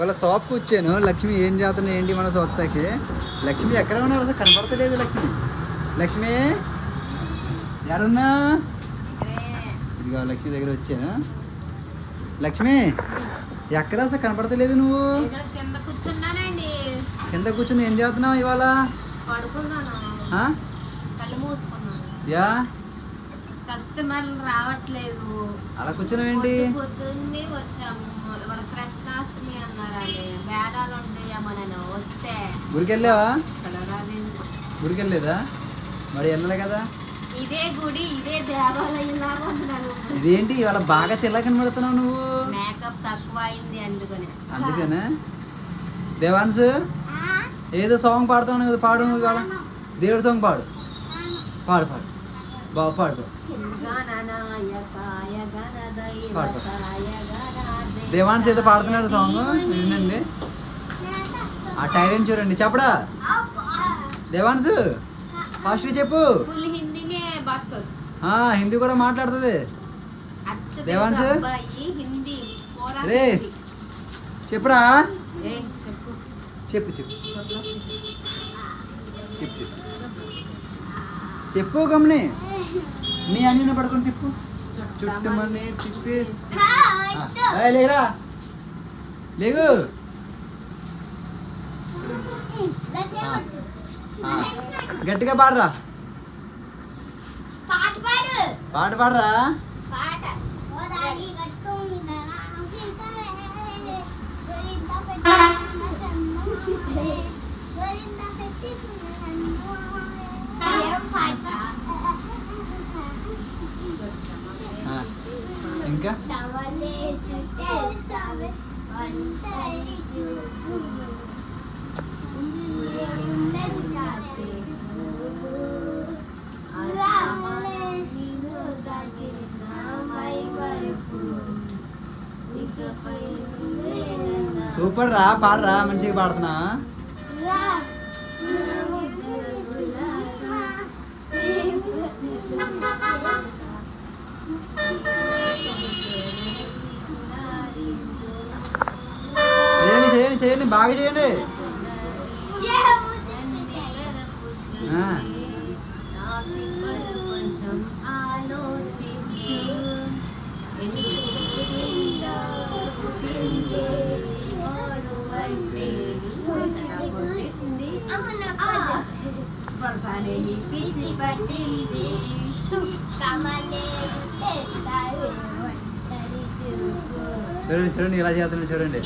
వాళ్ళ షాప్కి వచ్చాను. లక్ష్మి ఏం చేస్తున్నా ఏంటి మన సొత్తకి. లక్ష్మి ఎక్కడ ఉన్నారు అసలు కనపడతలేదు. లక్ష్మి లక్ష్మి ఎవరున్నా? ఇదిగో లక్ష్మి దగ్గర వచ్చాను. లక్ష్మి ఎక్కడ అసలు కనపడతలేదు. నువ్వు కింద కూర్చుని ఏం చేస్తున్నావు ఇవాళ? యా కస్టమర్లు రావట్లేదు. అలా కూర్చున్నావేంటి? పొద్దున్నే వచ్చాము. వాళ్ళ కృష్ణాష్టమి అన్నారండి. బేరాలు ఉంటాయేమో. నేను వస్తే గుడికి వెళ్ళావా? గుడికి వెళ్ళలేదా? మరి వెళ్ళలే కదా. ఇదే గుడి, ఇదే దేవాలయం లాగా ఉన్నాను. ఇదేంటి ఇవాళ బాగా తెల్ల కనబడుతున్నావు నువ్వు? మేకప్ తక్కువ అయింది అందుకనే. దేవాన్స్ ఏదో సాంగ్ పాడుతావు కదా, పాడు ఇవాళ. దేవుడి సాంగ్ పాడు. పాడు పాడు బాబు పాడు. దేవాన్స్ ఏదో పాడుతున్నాడు సాంగ్, వినండి. ఆ టైలెంట్ చూడండి. చెప్పడా దేవాన్స్? ఫాస్ట్గా చెప్పు. హిందీ కూడా మాట్లాడుతుంది దేవాన్స్. రే చెప్పుడా. చెప్పు చెప్పు చెప్పు చెప్పు చెప్పు గమ్ని. మీ అన్నీ పడుకుని తిప్పు. చుట్టమని తిప్పి లేరా లేగు. గట్టిగా పాడరా. పాట పాడరా. ఇంకా సూపర్ రా. పాడరా, మంచిగా పాడుతున్నా. చేయండి చేయండి చేయండి, బాగా చేయండి. చూడండి చూడండి ఇలా చేస్తున్నాను చూడండి.